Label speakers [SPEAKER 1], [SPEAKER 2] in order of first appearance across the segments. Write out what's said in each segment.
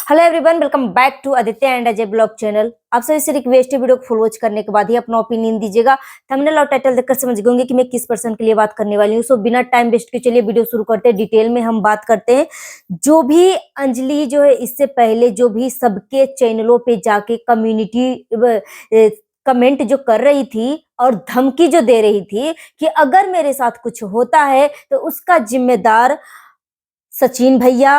[SPEAKER 1] Hello everyone, welcome back to Aditya and Ajay blog channel. आप सभी से रिक्वेस्ट है, वीडियो को फुल वॉच करने के बाद ही अपना ओपिनियन दीजिएगा। थंबनेल और टाइटल देखकर समझ गए कि मैं किस पर्सन के लिए बात करने वाली हूँ। सो बिना टाइम वेस्ट के चलिए वीडियो शुरू करते हैं। डिटेल में हम बात करते हैं। जो भी अंजलि जो है, इससे पहले जो भी सबके चैनलों पे जाके कम्युनिटी कमेंट जो कर रही थी और धमकी जो दे रही थी कि अगर मेरे साथ कुछ होता है तो उसका जिम्मेदार सचिन भैया,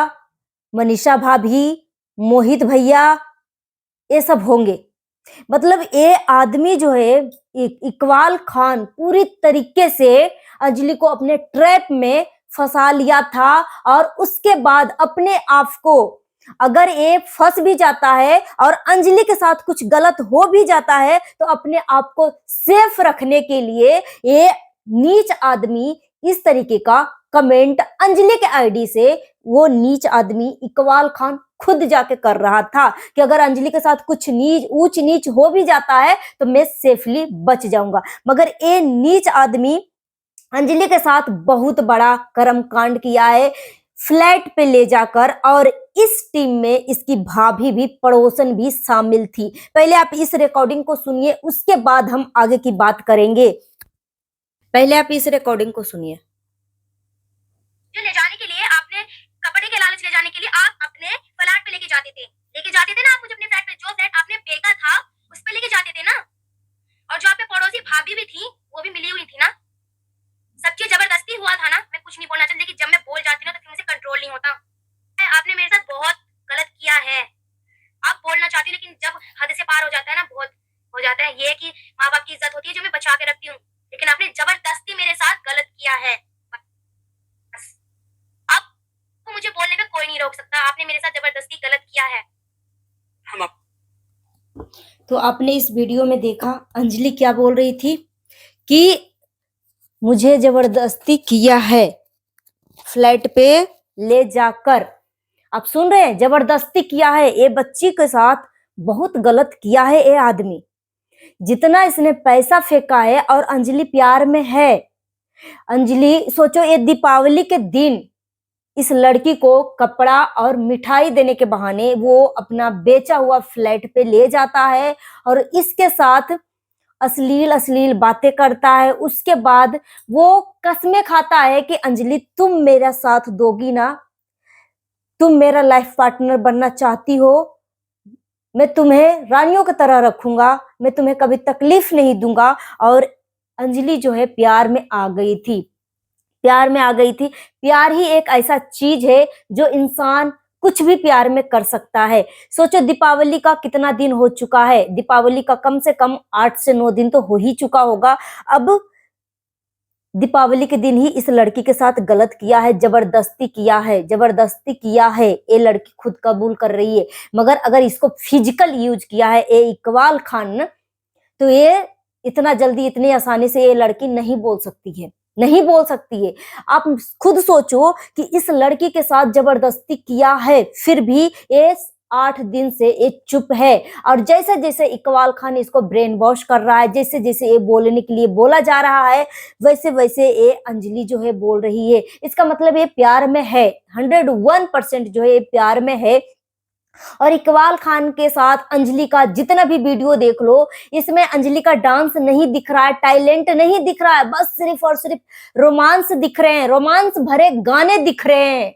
[SPEAKER 1] मनीषा भाभी, मोहित भैया, ये सब होंगे। मतलब ये आदमी जो है, इकबाल खान पूरी तरीके से अंजलि को अपने ट्रैप में फंसा लिया था। और उसके बाद अपने आप को, अगर ये फंस भी जाता है और अंजलि के साथ कुछ गलत हो भी जाता है तो अपने आप को सेफ रखने के लिए ये नीच आदमी इस तरीके का कमेंट अंजलि के आईडी से वो नीच आदमी इकबाल खान खुद जाके कर रहा था कि अगर अंजलि के साथ कुछ ऊंच नीच हो भी जाता है तो मैं सेफली बच जाऊंगा। मगर ये नीच आदमी अंजलि के साथ बहुत बड़ा कर्म कांड किया है, फ्लैट पे ले जाकर। और इस टीम में इसकी भाभी भी, पड़ोसन भी शामिल थी। पहले आप इस रिकॉर्डिंग को सुनिए, उसके बाद हम आगे की बात करेंगे। पहले आप इस रिकॉर्डिंग को सुनिए।
[SPEAKER 2] ले जाने के लिए आपने कपड़े के लालच ले जाने के लिए आप अपने फ्लैट पे लेके जाते थे ना। आप मुझे अपने फ्लैट पे, जो फ्लैट आपने बेचा था उस पे लेके जाते थे ना। और जो आप पे पड़ोसी भाभी भी थी वो भी मिली हुई थी ना। सबकी जबरदस्ती हुआ था ना। मैं कुछ नहीं बोलना चाहती, लेकिन जब मैं बोल जाती ना तो फिर मुझे कंट्रोल नहीं होता। आपने मेरे साथ बहुत गलत किया है। आप बोलना चाहती, लेकिन जब हद से पार हो जाता है ना, बहुत हो जाता है। ये कि माँ बाप की इज्जत होती है जो मैं बचा के रखती हूँ, लेकिन आपने जबरदस्ती मेरे साथ गलत किया है। मुझे बोलने में कोई नहीं रोक सकता। आपने मेरे साथ जबरदस्ती गलत किया है।
[SPEAKER 1] तो आपने इस वीडियो में देखा अंजलि क्या बोल रही थी कि मुझे जबरदस्ती किया है फ्लैट पे ले जाकर। आप सुन रहे हैं, जबरदस्ती किया है। ये बच्ची के साथ बहुत गलत किया है ये आदमी। जितना इसने पैसा फेंका है, और अंजलि प्यार में है। अंजलि सोचो, ये दीपावली के दिन इस लड़की को कपड़ा और मिठाई देने के बहाने वो अपना बेचा हुआ फ्लैट पे ले जाता है और इसके साथ अश्लील अश्लील बातें करता है। उसके बाद वो कस्में खाता है कि अंजलि तुम मेरा साथ दोगी ना, तुम मेरा लाइफ पार्टनर बनना चाहती हो, मैं तुम्हें रानियों की तरह रखूंगा, मैं तुम्हें कभी तकलीफ नहीं दूंगा। और अंजलि जो है प्यार में आ गई थी, प्यार में आ गई थी। प्यार ही एक ऐसा चीज है जो इंसान कुछ भी प्यार में कर सकता है। सोचो, दीपावली का कितना दिन हो चुका है। दीपावली का कम से कम 8 से 9 दिन तो हो ही चुका होगा। अब दीपावली के दिन ही इस लड़की के साथ गलत किया है, जबरदस्ती किया है, जबरदस्ती किया है। ये लड़की खुद कबूल कर रही है। मगर अगर इसको फिजिकल यूज किया है ये इकबाल खान, तो ये इतना जल्दी, इतनी आसानी से ये लड़की नहीं बोल सकती है, नहीं बोल सकती है। आप खुद सोचो कि इस लड़की के साथ जबरदस्ती किया है, फिर भी ये 8 दिन से ये चुप है। और जैसे जैसे इकबाल खान इसको ब्रेन वॉश कर रहा है, जैसे जैसे ये बोलने के लिए बोला जा रहा है, वैसे वैसे ये अंजलि जो है बोल रही है। इसका मतलब ये प्यार में है, 101% जो है ये प्यार में है। और इकबाल खान के साथ अंजलि का जितना भी वीडियो देख लो, इसमें अंजलि का डांस नहीं दिख रहा है, टैलेंट नहीं दिख रहा है, बस सिर्फ और सिर्फ रोमांस दिख रहे हैं, रोमांस भरे गाने दिख रहे हैं।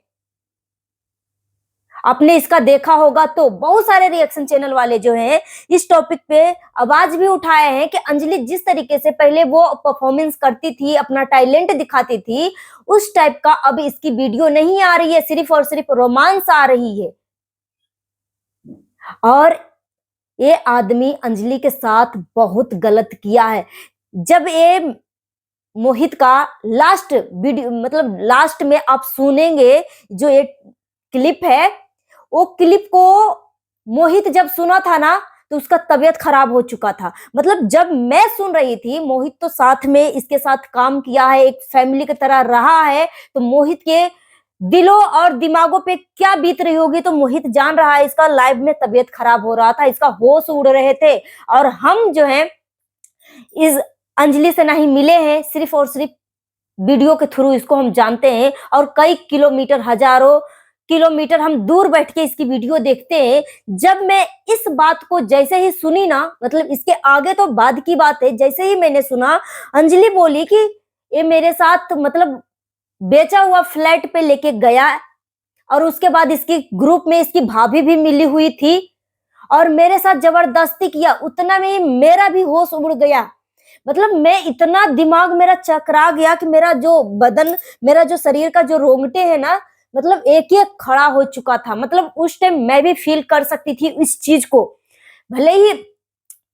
[SPEAKER 1] आपने इसका देखा होगा तो बहुत सारे रिएक्शन चैनल वाले जो हैं इस टॉपिक पे आवाज भी उठाए हैं कि अंजलि जिस तरीके से पहले वो परफॉर्मेंस करती थी, अपना टैलेंट दिखाती थी, उस टाइप का अब इसकी वीडियो नहीं आ रही है, सिर्फ और सिर्फ रोमांस आ रही है। और ये आदमी अंजलि के साथ बहुत गलत किया है। जब ये मोहित का लास्ट वीडियो, मतलब लास्ट में आप सुनेंगे जो ये क्लिप है, वो क्लिप को मोहित जब सुना था ना तो उसका तबीयत खराब हो चुका था। मतलब जब मैं सुन रही थी, मोहित तो साथ में इसके साथ काम किया है, एक फैमिली की तरह रहा है, तो मोहित के दिलों और दिमागों पे क्या बीत रही होगी तो मोहित जान रहा है। इसका लाइव में तबीयत खराब हो रहा था, इसका होश उड़ रहे थे। और हम जो है इस अंजलि से नहीं मिले हैं, सिर्फ और सिर्फ वीडियो के थ्रू इसको हम जानते हैं। और कई किलोमीटर, हजारों किलोमीटर हम दूर बैठ के इसकी वीडियो देखते हैं। जब मैं इस बात को जैसे ही सुनी ना, मतलब इसके आगे तो बाद की बात है, जैसे ही मैंने सुना, अंजलि बोली कि ये मेरे साथ मतलब बेचा हुआ फ्लैट पे लेके गया, और उसके बाद इसकी ग्रुप में इसकी भाभी भी मिली हुई थी और मेरे साथ जबरदस्ती किया। उतना में ही मेरा भी होश उड़ गया। मतलब मैं इतना, दिमाग मेरा चकरा गया कि मेरा जो बदन, मेरा जो शरीर का जो रोंगटे है ना, मतलब एक एक खड़ा हो चुका था। मतलब उस टाइम मैं भी फील कर सकती थी इस चीज को। भले ही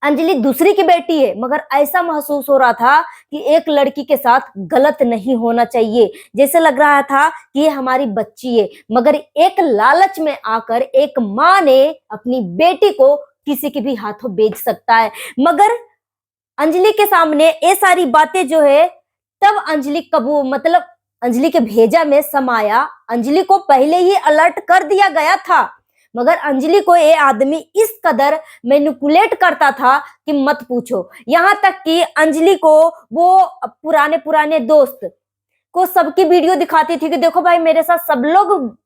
[SPEAKER 1] अंजलि दूसरी की बेटी है, मगर ऐसा महसूस हो रहा था कि एक लड़की के साथ गलत नहीं होना चाहिए। जैसे लग रहा था कि ये हमारी बच्ची है, मगर एक लालच में आकर एक माँ ने अपनी बेटी को किसी के भी हाथों बेच सकता है। मगर अंजलि के सामने ये सारी बातें जो है, तब अंजलि कबूल, मतलब अंजलि के भेजा में समाया। अंजलि को पहले ही अलर्ट कर दिया गया था, मगर अंजलि को ये आदमी इस कदर मैनिपुलेट करता था कि मत पूछो। यहाँ तक कि अंजलि को वो पुराने पुराने दोस्त को सबकी वीडियो दिखाती थी कि देखो भाई, मेरे साथ सब लोग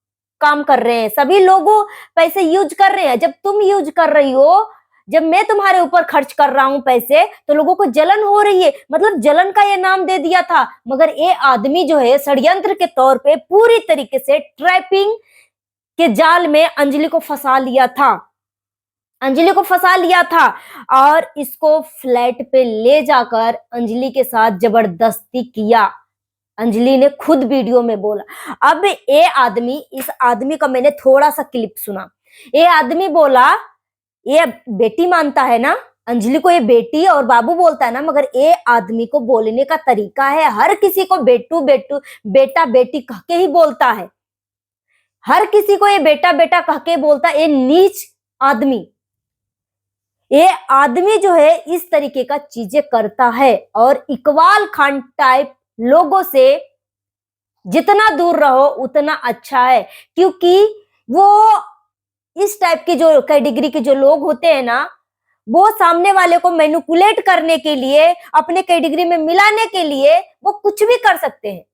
[SPEAKER 1] काम कर रहे हैं, सभी लोगों पैसे यूज कर रहे हैं। जब तुम यूज कर रही हो, जब मैं तुम्हारे ऊपर खर्च कर रहा हूं पैसे, तो लोगों को जलन हो रही है। मतलब जलन का ये नाम दे दिया था। मगर ये आदमी जो है षड्यंत्र के तौर पे पूरी तरीके से ट्रैपिंग के जाल में अंजलि को फंसा लिया था, अंजलि को फंसा लिया था और इसको फ्लैट पे ले जाकर अंजलि के साथ जबरदस्ती किया। अंजलि ने खुद वीडियो में बोला। अब ये आदमी, इस आदमी का मैंने थोड़ा सा क्लिप सुना। ये आदमी बोला, ये बेटी मानता है ना, अंजलि को ये बेटी और बाबू बोलता है ना, मगर ये आदमी को बोलने का तरीका है, हर किसी को बेटू बेटू, बेटा बेटी कह के ही बोलता है। हर किसी को ये बेटा बेटा कह के बोलता है। ये नीच आदमी, ये आदमी जो है इस तरीके का चीजें करता है। और इकबाल खान टाइप लोगों से जितना दूर रहो उतना अच्छा है, क्योंकि वो इस टाइप की जो कैटेगरी के जो लोग होते हैं ना, वो सामने वाले को मैनिपुलेट करने के लिए, अपने कैटेगरी में मिलाने के लिए वो कुछ भी कर सकते हैं।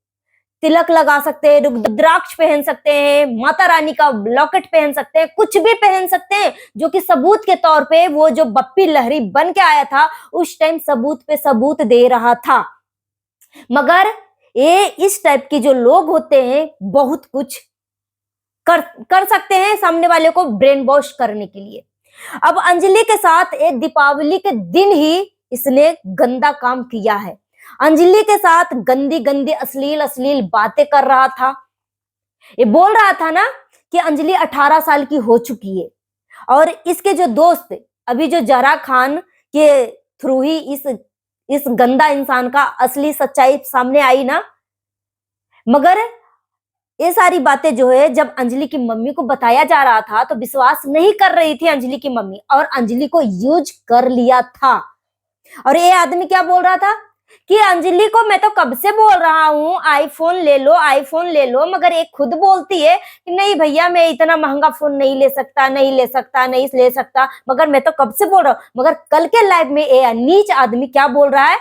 [SPEAKER 1] तिलक लगा सकते हैं, रुद्राक्ष पहन सकते हैं, माता रानी का लॉकेट पहन सकते हैं, कुछ भी पहन सकते हैं, जो कि सबूत के तौर पे वो जो बप्पी लहरी बन के आया था उस टाइम सबूत पे सबूत दे रहा था। मगर ये इस टाइप की जो लोग होते हैं बहुत कुछ कर सकते हैं सामने वाले को ब्रेन वॉश करने के लिए। अब अंजलि के साथ एक दीपावली के दिन ही इसने गंदा काम किया है। अंजलि के साथ गंदी गंदी अश्लील अश्लील बातें कर रहा था। ये बोल रहा था ना कि अंजलि 18 साल की हो चुकी है, और इसके जो दोस्त, अभी जो जरा खान के थ्रू ही इस गंदा इंसान का असली सच्चाई सामने आई ना। मगर ये सारी बातें जो है जब अंजलि की मम्मी को बताया जा रहा था तो विश्वास नहीं कर रही थी अंजलि की मम्मी, और अंजलि को यूज कर लिया था। और ये आदमी क्या बोल रहा था कि अंजलि को मैं तो कब से बोल रहा हूँ आईफोन ले लो, आईफोन ले लो, मगर एक खुद बोलती है कि नहीं भैया मैं इतना महंगा फोन नहीं ले सकता, नहीं ले सकता, नहीं ले सकता, मगर मैं तो कब से बोल रहा हूँ। मगर कल के लाइव में ये नीच आदमी क्या बोल रहा है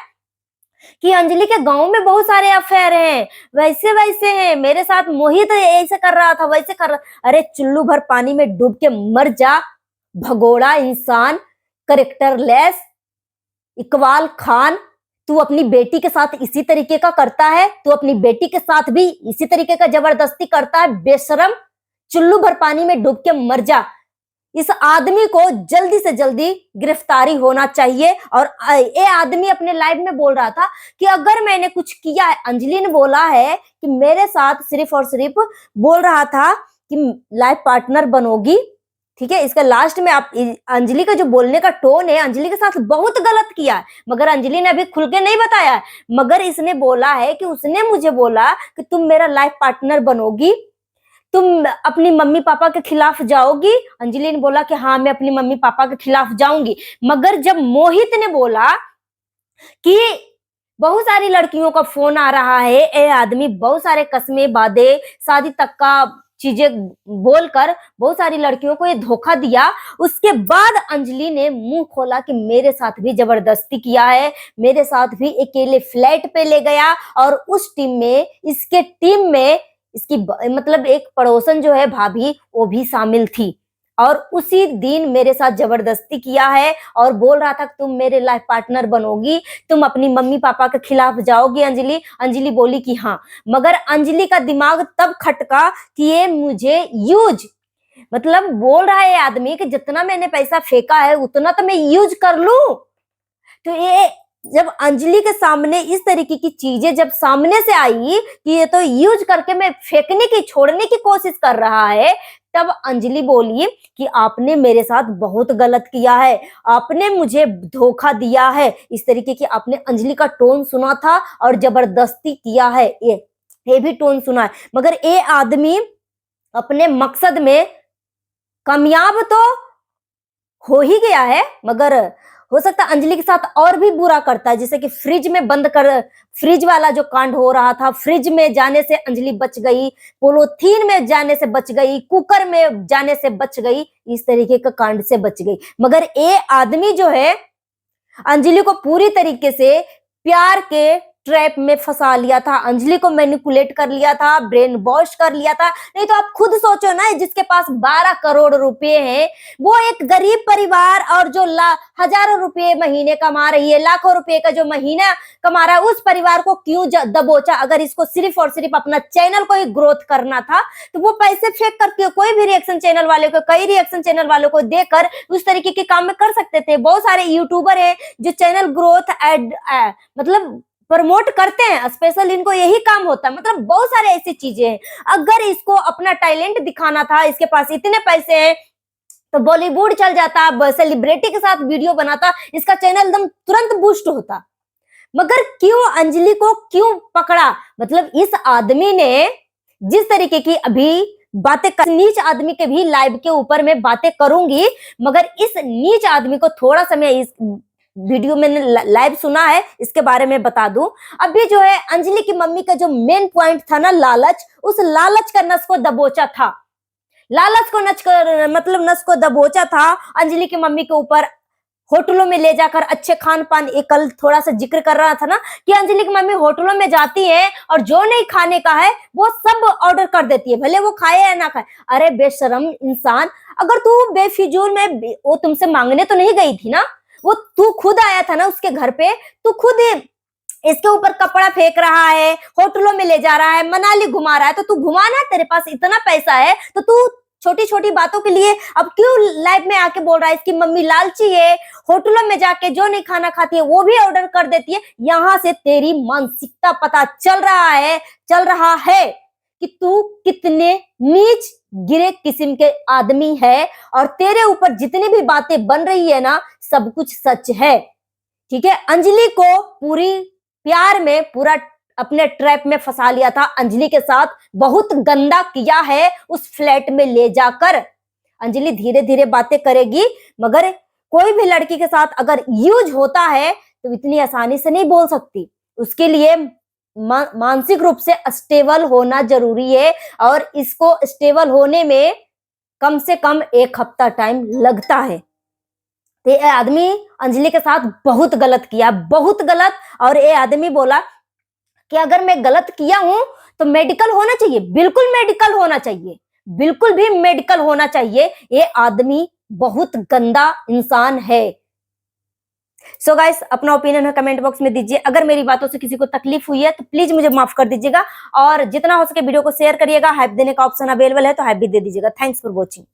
[SPEAKER 1] कि अंजलि के गांव में बहुत सारे अफेयर हैं, वैसे वैसे हैं, मेरे साथ मोहित ऐसे कर रहा था, वैसे कर रहा। अरे चुल्लू भर पानी में डूब के मर जा, भगोड़ा इंसान, करेक्टरलेस इकबाल खान। तू अपनी बेटी के साथ इसी तरीके का करता है, तू अपनी बेटी के साथ भी इसी तरीके का जबरदस्ती करता है, बेशरम, चुल्लू भर पानी में डूब के मर जा। इस आदमी को जल्दी से जल्दी गिरफ्तारी होना चाहिए। और ये आदमी अपने लाइव में बोल रहा था कि अगर मैंने कुछ किया है, अंजलि ने बोला है कि मेरे साथ सिर्फ और सिर्फ बोल रहा था कि लाइफ पार्टनर बनोगी, ठीक है। इसका लास्ट में आप अंजलि का जो बोलने का टोन है, अंजलि के साथ बहुत गलत किया है, मगर अंजलि ने अभी खुल के नहीं बताया है। मगर इसने बोला है कि उसने मुझे बोला कि तुम मेरा लाइफ पार्टनर बनोगी, तुम अपनी मम्मी पापा के खिलाफ जाओगी। अंजलि ने बोला कि हाँ मैं अपनी मम्मी पापा के खिलाफ जाऊंगी। मगर जब मोहित ने बोला कि बहुत सारी लड़कियों का फोन आ रहा है, ये आदमी बहुत सारे कस्में वादे शादी तक का चीजें बोलकर बहुत सारी लड़कियों को ये धोखा दिया, उसके बाद अंजलि ने मुंह खोला कि मेरे साथ भी जबरदस्ती किया है, मेरे साथ भी अकेले फ्लैट पे ले गया, और उस टीम में, इसके टीम में इसकी मतलब एक पड़ोसन जो है भाभी, वो भी शामिल थी और उसी दिन मेरे साथ जबरदस्ती किया है और बोल रहा था कि तुम मेरे लाइफ पार्टनर बनोगी, तुम अपनी मम्मी पापा के खिलाफ जाओगी अंजलि। अंजलि बोली कि हाँ, मगर अंजलि का दिमाग तब खटका कि ये मुझे यूज, मतलब बोल रहा है आदमी कि जितना मैंने पैसा फेंका है उतना तो मैं यूज कर लूं। तो ये जब अंजलि के सामने इस तरीके की चीजें जब सामने से आई कि ये तो यूज करके मैं फेंकने की, छोड़ने की कोशिश कर रहा है, तब अंजलि बोली कि आपने मेरे साथ बहुत गलत किया है, आपने मुझे धोखा दिया है। इस तरीके की आपने अंजलि का टोन सुना था और जबरदस्ती किया है, ये भी टोन सुना है। मगर ये आदमी अपने मकसद में कामयाब तो हो ही गया है, मगर हो सकता है अंजलि के साथ और भी बुरा करता है। जैसे कि फ्रिज में बंद कर, फ्रिज वाला जो कांड हो रहा था, फ्रिज में जाने से अंजलि बच गई, पोलोथीन में जाने से बच गई, कुकर में जाने से बच गई, इस तरीके का कांड से बच गई। मगर ये आदमी जो है अंजलि को पूरी तरीके से प्यार के ट्रैप में फंसा लिया था, अंजलि को मैनिपुलेट कर लिया था, ब्रेन वॉश कर लिया था। नहीं तो आप खुद सोचो ना, जिसके पास 12 करोड़ रुपए हैं, वो एक गरीब परिवार और जो हजारों रुपए महीने कमा रही है, लाखों रुपए का जो महीना कमा रहा है, उस परिवार को क्यों दबोचा। अगर इसको सिर्फ और सिर्फ अपना चैनल को ही ग्रोथ करना था तो वो पैसे फेंक करके कोई भी रिएक्शन चैनल वाले को, कई रिएक्शन चैनल वालों को देकर उस तरीके के काम में कर सकते थे। बहुत सारे यूट्यूबर है जो चैनल ग्रोथ मतलब प्रमोट करते हैं, स्पेशल इनको यही काम होता है। मतलब बहुत सारे ऐसी चीजें हैं। अगर इसको अपना टैलेंट दिखाना था, इसके पास इतने पैसे हैं, तो बॉलीवुड चल जाता, सेलिब्रिटी के साथ वीडियो बनाता, इसका चैनल एकदम तुरंत बूस्ट होता। मगर क्यों अंजलि को क्यों पकड़ा? मतलब इस आदमी ने जिस तरीके की अभी बातें नीच आदमी के भी लाइव के ऊपर मैं बातें करूंगी, मगर इस नीच आदमी को थोड़ा सा मैं इस वीडियो में लाइव सुना है, इसके बारे में बता दूं। अभी जो है अंजलि की मम्मी का जो मेन पॉइंट था ना, लालच, उस लालच का नस को दबोचा था, लालच को नस को दबोचा था अंजलि की मम्मी के ऊपर। होटलों में ले जाकर अच्छे खान पान, एक कल थोड़ा सा जिक्र कर रहा था ना कि अंजलि की मम्मी होटलों में जाती है और जो नहीं खाने का है वो सब ऑर्डर कर देती है, भले वो खाए या ना खाए। अरे बेशरम इंसान, अगर तू बेफिजूल में, वो तुमसे मांगने तो नहीं गई थी ना, वो तू खुद आया था ना उसके घर पे, तू खुद इसके ऊपर कपड़ा फेंक रहा है, होटलों में ले जा रहा है, मनाली घुमा रहा है, तो तू घुमाना, तेरे पास इतना पैसा है तो तू छोटी छोटी बातों के लिए अब क्यों लाइव में आके बोल रहा है इसकी मम्मी लालची है, होटलों में जाके जो नहीं खाना खाती है वो भी ऑर्डर कर देती है। यहां से तेरी मानसिकता पता चल रहा है कि तू कितने नीच गिरे किस्म के आदमी है, और तेरे ऊपर जितनी भी बातें बन रही है ना, सब कुछ सच है। ठीक है, अंजलि को पूरी प्यार में पूरा अपने ट्रैप में फंसा लिया था, अंजलि के साथ बहुत गंदा किया है उस फ्लैट में ले जाकर। अंजलि धीरे धीरे बातें करेगी, मगर कोई भी लड़की के साथ अगर यूज होता है तो इतनी आसानी से नहीं बोल सकती। उसके लिए मानसिक रूप से स्टेबल होना जरूरी है, और इसको स्टेबल होने में कम से कम 1 हफ्ता टाइम लगता है। तो ये आदमी अंजलि के साथ बहुत गलत किया, बहुत गलत। और ये आदमी बोला कि अगर मैं गलत किया हूं तो मेडिकल होना चाहिए, बिल्कुल मेडिकल होना चाहिए, बिल्कुल भी मेडिकल होना चाहिए। ये आदमी बहुत गंदा इंसान है। सो गाइस, अपना ओपिनियन है कमेंट बॉक्स में दीजिए। अगर मेरी बातों से किसी को तकलीफ हुई है तो प्लीज मुझे माफ कर दीजिएगा, और जितना हो सके वीडियो को शेयर करिएगा। हाइप देने का ऑप्शन अवेलेबल है तो हाइप भी दे दीजिएगा। Thanks for watching.